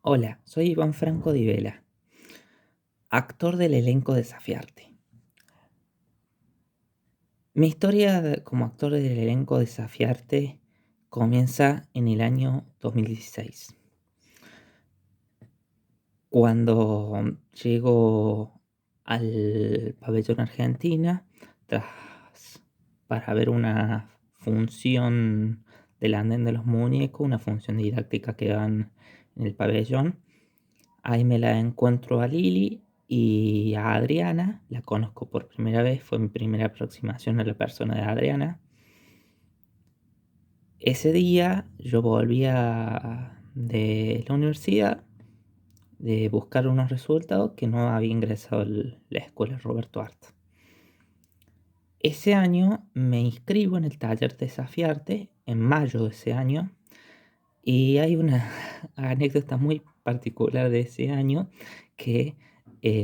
Hola, soy Iván Franco Di Vela, actor del elenco Desafiarte. Mi historia como actor del elenco Desafiarte comienza en el año 2016, cuando llego al pabellón Argentina tras para ver una función del Andén de los Muñecos, una función didáctica que dan en el pabellón. Ahí me la encuentro a Lili y a Adriana, la conozco por primera vez, fue mi primera aproximación a la persona de Adriana. Ese día yo volvía de la universidad, de buscar unos resultados que no había ingresado a la escuela Roberto Art. Ese año me inscribo en el taller Desafiarte, en mayo de ese año, y hay una anécdota muy particular de ese año que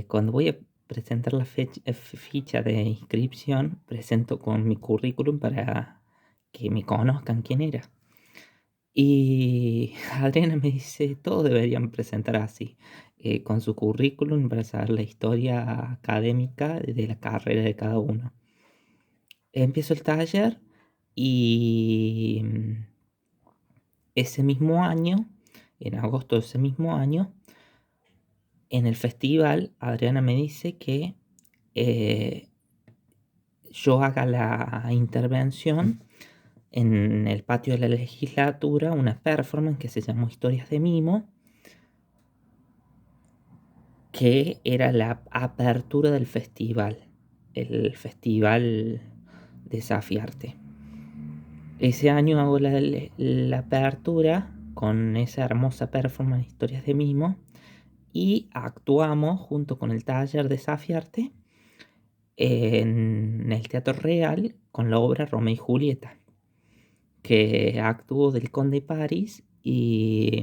cuando voy a presentar la ficha de inscripción, presento con mi currículum para que me conozcan quién era. Y Adriana me dice, todos deberían presentar así, con su currículum para saber la historia académica de la carrera de cada uno. Empiezo el taller y ese mismo año, en agosto de ese mismo año, en el festival, Adriana me dice que eh, yo haga la intervención en el patio de la legislatura, una performance que se llamó Historias de Mimo, que era la apertura del festival, el festival Desafiarte. Ese año hago la apertura con esa hermosa performance Historias de Mimo y actuamos junto con el taller Desafiarte en el Teatro Real con la obra Romeo y Julieta, que actuó del Conde París y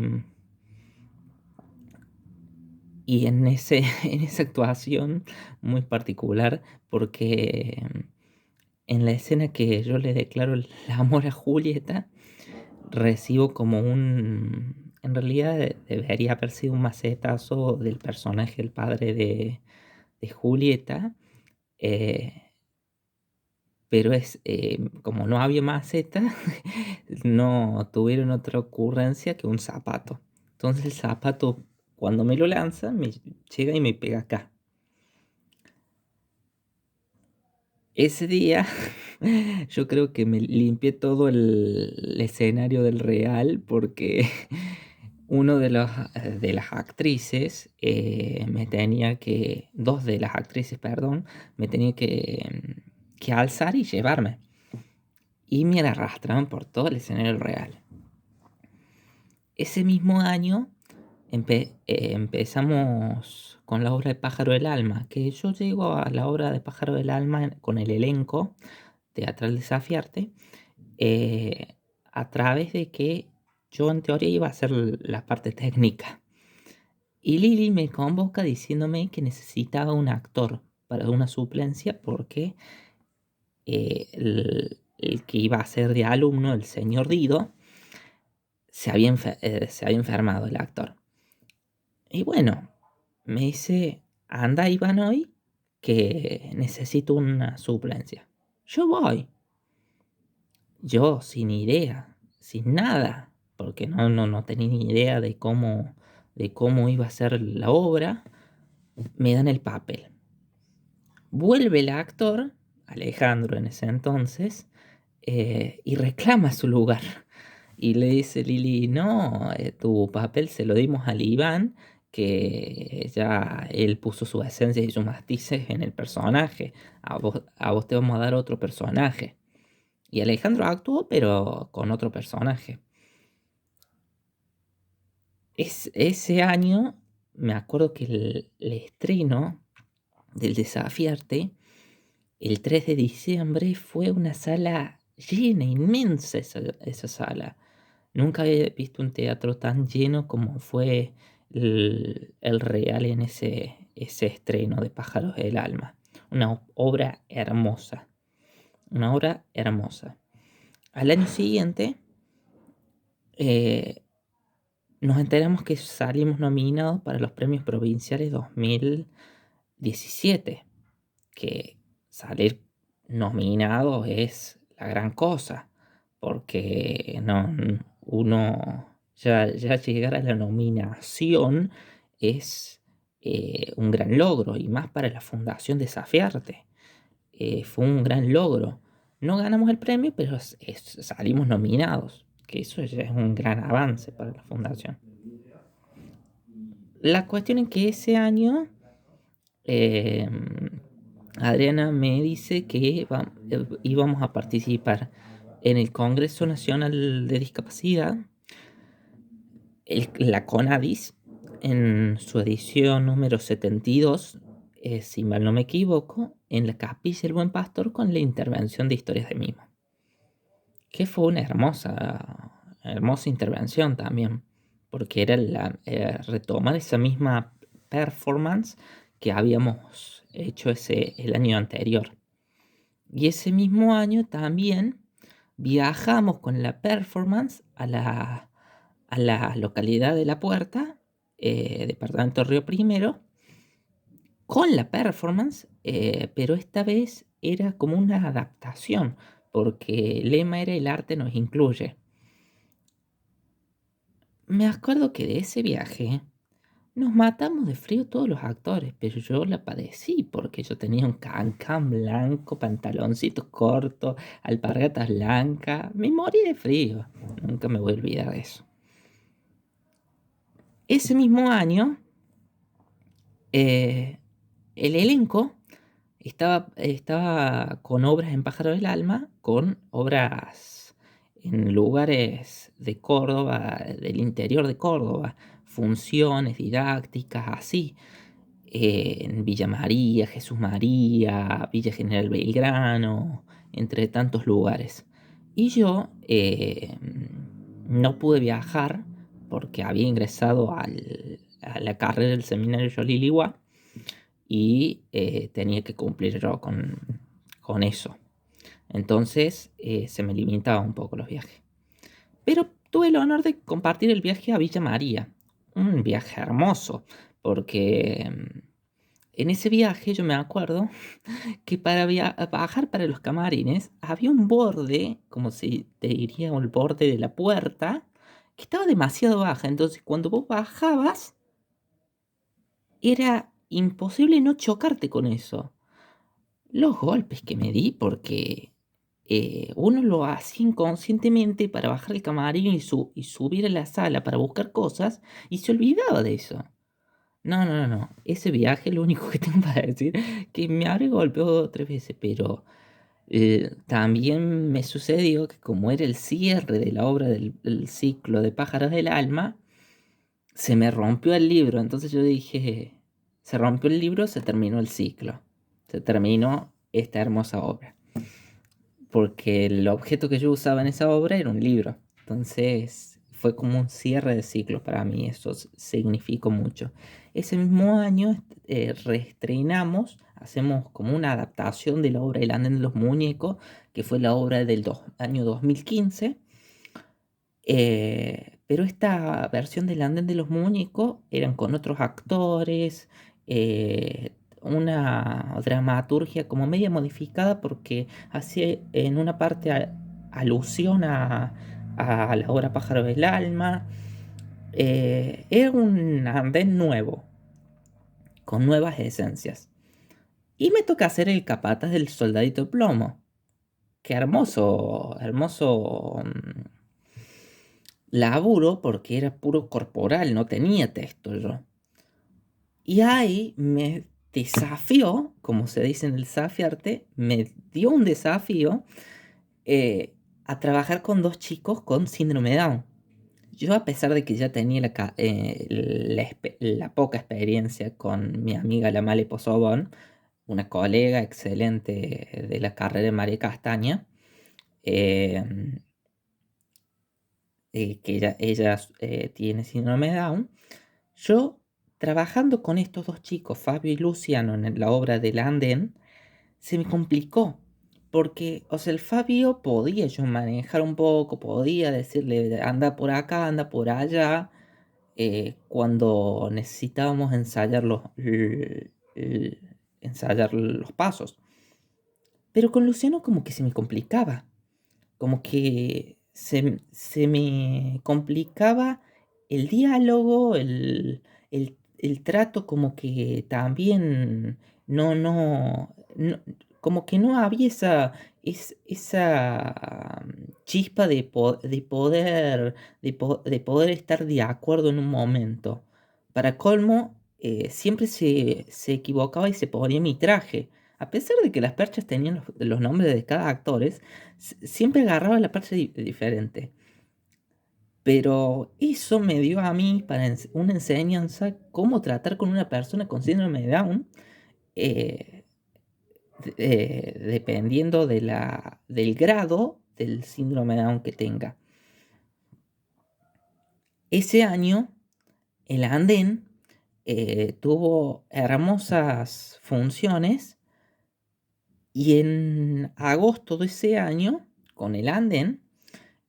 en esa actuación muy particular, porque en la escena que yo le declaro el amor a Julieta, recibo como en realidad debería haber sido un macetazo del personaje, el padre de Julieta, eh, pero como no había maceta, no tuvieron otra ocurrencia que un zapato. Entonces el zapato, cuando me lo lanzan, me llega y me pega acá. Ese día yo creo que me limpié todo el escenario del Real porque uno de las actrices me tenía que, dos de las actrices, perdón, me tenía que alzar y llevarme. Y me arrastraban por todo el escenario del Real. Ese mismo año empezamos con la obra de Pájaro del Alma, que yo llego a la obra de Pájaro del Alma con el elenco teatral Desafiarte, eh, a través de que yo en teoría iba a hacer la parte técnica. Y Lili me convoca diciéndome que necesitaba un actor para una suplencia porque el que iba a ser de alumno, el señor Dido, se había enfermado el actor. Y bueno, me dice, anda Iván hoy, que necesito una suplencia. Yo voy. Yo sin idea, sin nada, porque no tenía ni idea de cómo iba a ser la obra, me dan el papel. Vuelve el actor, Alejandro en ese entonces, y reclama su lugar. Y le dice Lili, no, tu papel se lo dimos al Iván, que ya él puso su esencia y sus matices en el personaje. A vos te vamos a dar otro personaje. Y Alejandro actuó, pero con otro personaje. Ese año, me acuerdo que el estreno del Desafiarte, el 3 de diciembre, fue una sala llena, inmensa esa sala. Nunca había visto un teatro tan lleno como fue el Real en ese estreno de Pájaros del Alma. Una obra hermosa. Una obra hermosa. Al año siguiente, eh, nos enteramos que salimos nominados para los premios provinciales 2017, que salir nominado es la gran cosa, porque no, uno ya llegar a la nominación es un gran logro, y más para la Fundación Desafiarte. Fue un gran logro. No ganamos el premio, pero salimos nominados, que eso ya es un gran avance para la fundación. La cuestión es que ese año eh, Adriana me dice que íbamos a participar en el Congreso Nacional de Discapacidad, la CONADIS, en su edición número 72, si mal no me equivoco, en la Capilla del Buen Pastor, con la intervención de Historias de Mimo, que fue una hermosa intervención también, porque era retomar esa misma performance que habíamos hecho el año anterior. Y ese mismo año también viajamos con la performance a la localidad de La Puerta, departamento Río Primero, con la performance, pero esta vez era como una adaptación, porque el lema era "el arte nos incluye". Me acuerdo que de ese viaje nos matamos de frío todos los actores, pero yo la padecí porque yo tenía un cancán blanco, pantaloncitos cortos, alpargatas blancas. Me morí de frío. Nunca me voy a olvidar de eso. Ese mismo año, eh, el elenco estaba con obras en Pájaro del Alma, con obras en lugares de Córdoba, del interior de Córdoba, funciones didácticas, así. En Villa María, Jesús María, Villa General Belgrano, entre tantos lugares. Y yo no pude viajar porque había ingresado a la carrera del seminario Yoliliwa, y tenía que cumplir yo con eso. Entonces se me limitaba un poco los viajes. Pero tuve el honor de compartir el viaje a Villa María. Un viaje hermoso, porque en ese viaje yo me acuerdo que para bajar para los camarines había un borde, como si te diría el borde de la puerta, que estaba demasiado baja. Entonces cuando vos bajabas era imposible no chocarte con eso. Los golpes que me di, porque uno lo hacía inconscientemente para bajar el camarín y subir a la sala para buscar cosas, y se olvidaba de eso. No, no, no, no. Ese viaje, lo único que tengo para decir, que me habré golpeado 3 veces, pero también me sucedió que, como era el cierre de la obra del ciclo de Pájaros del Alma, se me rompió el libro. Entonces yo dije, se rompió el libro, se terminó el ciclo. Se terminó esta hermosa obra. Porque el objeto que yo usaba en esa obra era un libro. Entonces fue como un cierre de ciclo para mí, eso significó mucho. Ese mismo año reestrenamos, hacemos como una adaptación de la obra El Andén de los Muñecos, que fue la obra del año 2015. Pero esta versión del Andén de los Muñecos eran con otros actores, una dramaturgia como media modificada, porque hacía en una parte alusión a la obra Pájaro del Alma. Era un andén nuevo, con nuevas esencias. Y me toca hacer el capataz del Soldadito de Plomo. Qué hermoso, hermoso laburo, porque era puro corporal, no tenía texto yo. Y ahí me desafió, como se dice en el desafiarte, me dio un desafío a trabajar con 2 chicos con síndrome de Down. Yo, a pesar de que ya tenía la poca experiencia con mi amiga la Male Pozobón, una colega excelente de la carrera de María Castaña, eh, que ella tiene síndrome de Down. Yo, trabajando con estos 2 chicos, Fabio y Luciano, en la obra del Andén, se me complicó. Porque, o sea, el Fabio podía yo manejar un poco, podía decirle anda por acá, anda por allá, cuando necesitábamos ensayar los pasos. Pero con Luciano como que se me complicaba, como que se me complicaba el diálogo, el trato, como que también no, como que no había esa chispa de poder estar de acuerdo en un momento. Para colmo, siempre se equivocaba y se ponía mi traje. A pesar de que las perchas tenían los nombres de cada actor, siempre agarraba la percha diferente. Pero eso me dio a mí para una enseñanza cómo tratar con una persona con síndrome de Down, eh, dependiendo del grado del síndrome de Down que tenga. Ese año, el andén tuvo hermosas funciones, y en agosto de ese año, con el andén,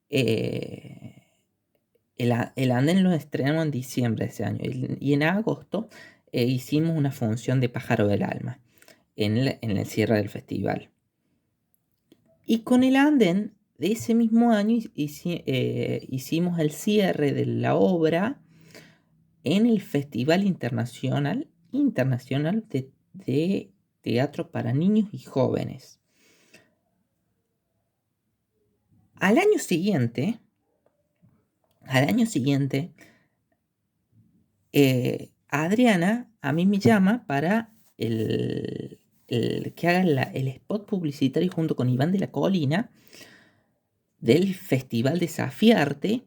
eh, el andén lo estrenamos en diciembre de ese año, y en agosto hicimos una función de Pájaro del Alma en el cierre del festival. Y con el andén de ese mismo año hicimos el cierre de la obra en el Festival Internacional de Teatro para Niños y Jóvenes. Al año siguiente, Adriana a mí me llama para que haga el spot publicitario junto con Iván de la Colina del Festival Desafiarte,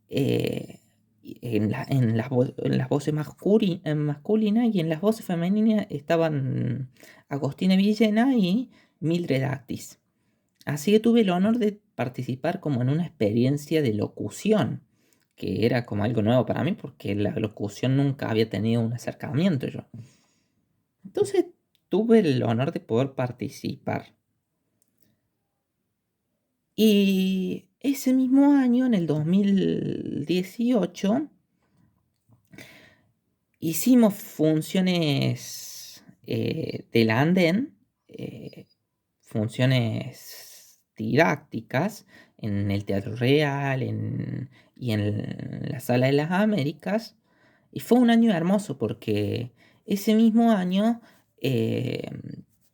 en las voces masculinas, y en las voces femeninas estaban Agostina Villena y Mildred Actis. Así que tuve el honor de participar como en una experiencia de locución, que era como algo nuevo para mí, porque la locución nunca había tenido un acercamiento yo. Entonces tuve el honor de poder participar. Y ese mismo año, en el 2018, hicimos funciones del andén, funciones didácticas en el Teatro Real y en la Sala de las Américas. Y fue un año hermoso porque ese mismo año eh,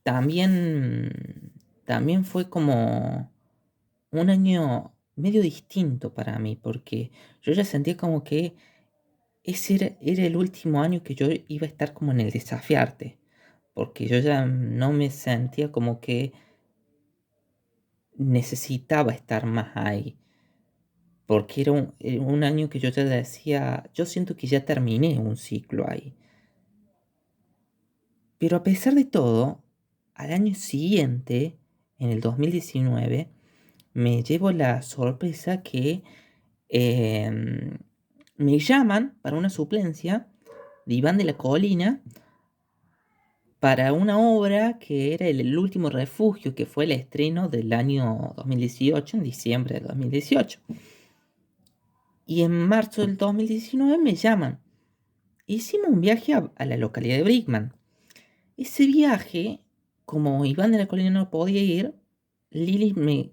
también fue como un año medio distinto para mí, porque yo ya sentía como que ese era el último año que yo iba a estar como en el desafiarte, porque yo ya no me sentía como que necesitaba estar más ahí, porque era un año que yo ya decía, yo siento que ya terminé un ciclo ahí. Pero a pesar de todo, al año siguiente, en el 2019, me llevo la sorpresa que em, me llaman para una suplencia de Iván de la Colina para una obra que era el último refugio, que fue el estreno del año 2018, en diciembre de 2018. Y en marzo del 2019 me llaman. Hicimos un viaje a la localidad de Brickman. Ese viaje, como Iván de la Colina no podía ir, Lili me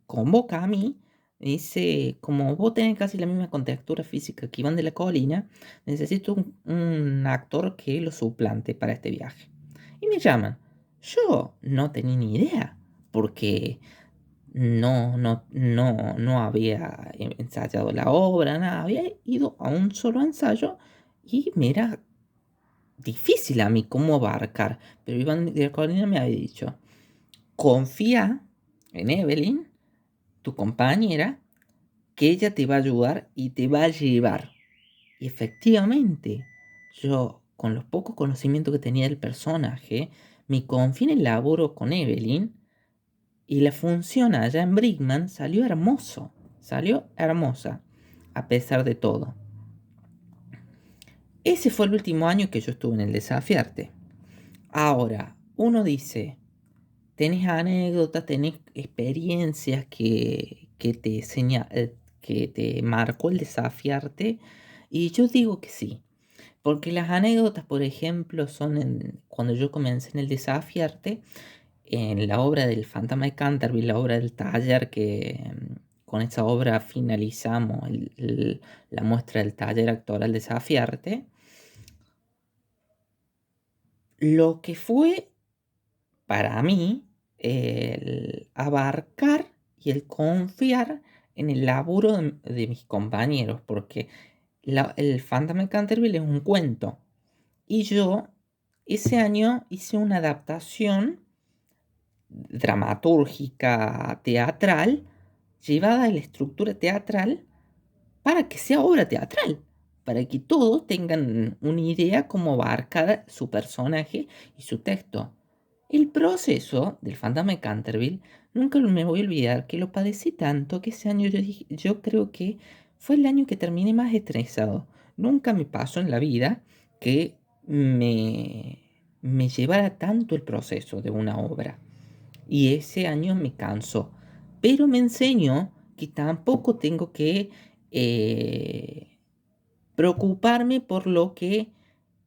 convoca a mí. Me dice, como vos tenés casi la misma contextura física que Iván de la Colina, necesito un actor que lo suplante para este viaje. Y me llaman. Yo no tenía ni idea, porque no había ensayado la obra, nada. Había ido a un solo ensayo y me era difícil a mí cómo abarcar. Pero Iván de la Colina me había dicho, confía en Evelyn, tu compañera, que ella te va a ayudar y te va a llevar. Y efectivamente, yo, con los pocos conocimientos que tenía del personaje, me confié en el laburo con Evelyn, y la función allá en Brickman salió hermosa, a pesar de todo. Ese fue el último año que yo estuve en el Desafiarte. Ahora, uno dice, tenés anécdotas, tenés experiencias que te marcó el Desafiarte. Y yo digo que sí, porque las anécdotas, por ejemplo, son cuando yo comencé en el desafiarte, en la obra del Fantasma de Canterville, la obra del taller que con esa obra finalizamos la muestra del taller actoral Desafiarte. Lo que fue para mí el abarcar y el confiar en el laburo de mis compañeros, porque el Fantasma de Canterville es un cuento. Y yo ese año hice una adaptación dramatúrgica, teatral, llevada a la estructura teatral para que sea obra teatral, para que todos tengan una idea cómo abarcar su personaje y su texto. El proceso del Fantasma de Canterville, nunca me voy a olvidar que lo padecí tanto que ese año yo creo que fue el año que terminé más estresado. Nunca me pasó en la vida que me llevara tanto el proceso de una obra. Y ese año me cansó. Pero me enseñó que tampoco tengo que eh, preocuparme por lo que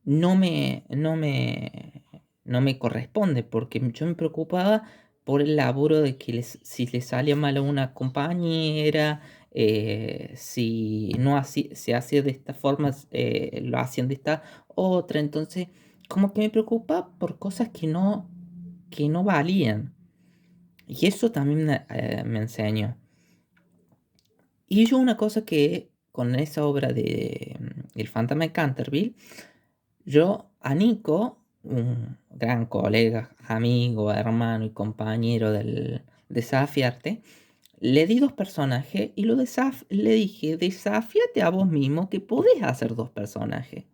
no me corresponde, porque yo me preocupaba por el laburo de que si le salía mal a una compañera, si no se hacía de esta forma, lo hacían de esta otra. Entonces, como que me preocupa por cosas que no valían. Y eso también me enseñó. Y yo una cosa que con esa obra de El Fantasma de Canterville, yo a Nico, un gran colega, amigo, hermano y compañero del Desafiarte, le di dos personajes y le dije, desafíate a vos mismo que podés hacer dos personajes.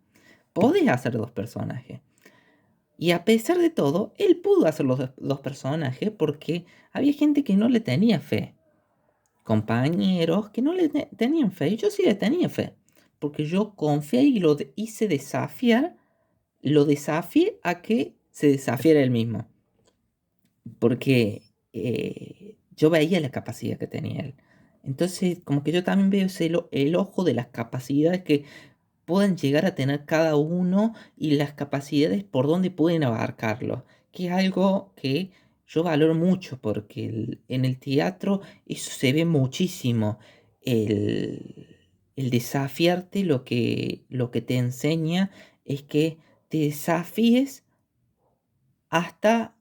Podés hacer dos personajes. Y a pesar de todo, él pudo hacer los dos personajes porque había gente que no le tenía fe. Compañeros que no le tenían fe. Y yo sí le tenía fe. Porque yo confié y hice desafiar. Lo desafié a que se desafiara él mismo. Porque yo veía la capacidad que tenía él. Entonces, como que yo también veo el ojo de las capacidades que pueden llegar a tener cada uno y las capacidades por donde pueden abarcarlo, que es algo que yo valoro mucho porque en el teatro eso se ve muchísimo. El desafiarte lo que te enseña es que te desafíes hasta,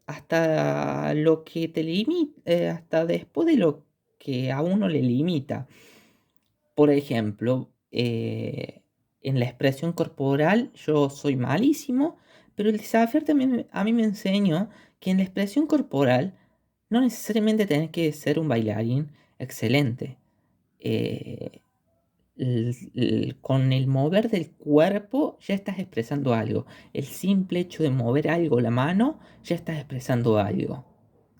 hasta lo que te limita, hasta después de lo que a uno le limita. Por ejemplo, en la expresión corporal yo soy malísimo, pero el desafiar también a mí me enseñó que en la expresión corporal no necesariamente tenés que ser un bailarín excelente. Eh, con el mover del cuerpo ya estás expresando algo. El simple hecho de mover algo, la mano, ya estás expresando algo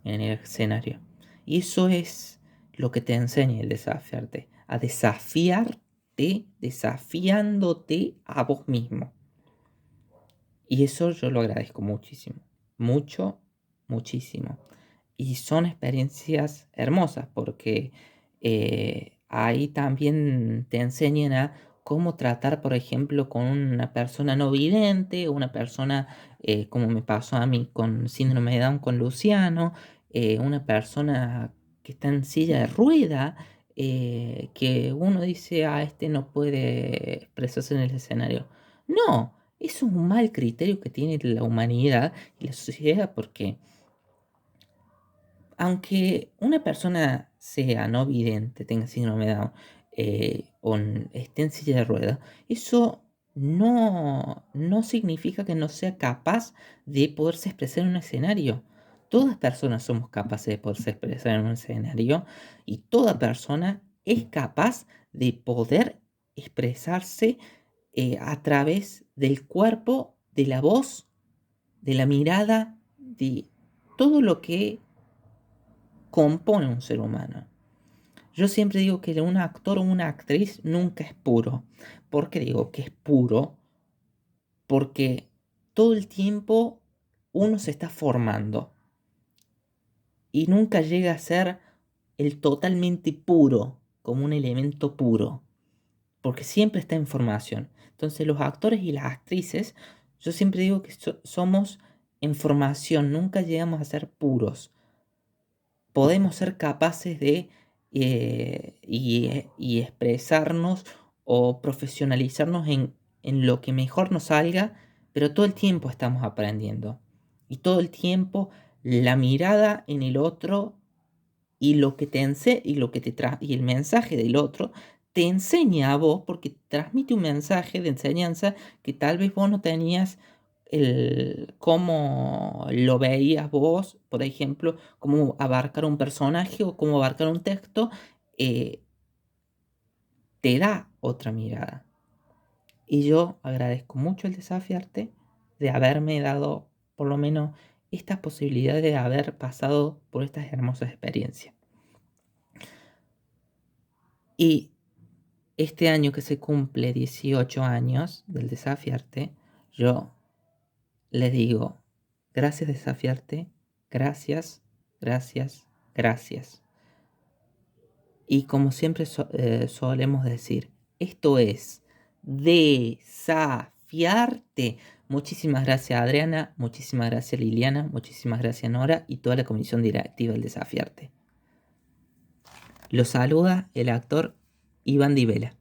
en el escenario. Y eso es lo que te enseña el desafiarte. A desafiarte, desafiándote a vos mismo. Y eso yo lo agradezco muchísimo. Mucho, muchísimo. Y son experiencias hermosas porque ahí también te enseñan a cómo tratar, por ejemplo, con una persona no vidente, una persona, como me pasó a mí con síndrome de Down con Luciano, una persona que está en silla de rueda, que uno dice, este no puede expresarse en el escenario. No, eso es un mal criterio que tiene la humanidad y la sociedad porque aunque una persona sea no vidente, tenga síndrome de Down, esté en silla de ruedas, eso no significa que no sea capaz de poderse expresar en un escenario. Todas personas somos capaces de poderse expresar en un escenario y toda persona es capaz de poder expresarse a través del cuerpo, de la voz, de la mirada, de todo lo que compone un ser humano. Yo siempre digo que un actor o una actriz nunca es puro. ¿Por qué digo que es puro? Porque todo el tiempo uno se está formando y nunca llega a ser el totalmente puro, como un elemento puro. porque siempre está en formación. Entonces los actores y las actrices, yo siempre digo que somos en formación, nunca llegamos a ser puros. Podemos ser capaces de y expresarnos o profesionalizarnos en lo que mejor nos salga, pero todo el tiempo estamos aprendiendo. Y todo el tiempo la mirada en el otro y lo que te y lo que y el mensaje del otro te enseña a vos porque transmite un mensaje de enseñanza que tal vez vos no tenías el cómo lo veías vos, por ejemplo, cómo abarcar un personaje o cómo abarcar un texto, eh, te da otra mirada. Y yo agradezco mucho el desafiarte, de haberme dado por lo menos estas posibilidades de haber pasado por estas hermosas experiencias. Y este año que se cumple 18 años del desafiarte, yo les digo, gracias desafiarte, gracias, gracias, gracias. Y como siempre solemos decir, esto es desafiarte. Muchísimas gracias Adriana, muchísimas gracias Liliana, muchísimas gracias Nora y toda la comisión directiva del desafiarte. Los saluda el actor Iván Di Vela.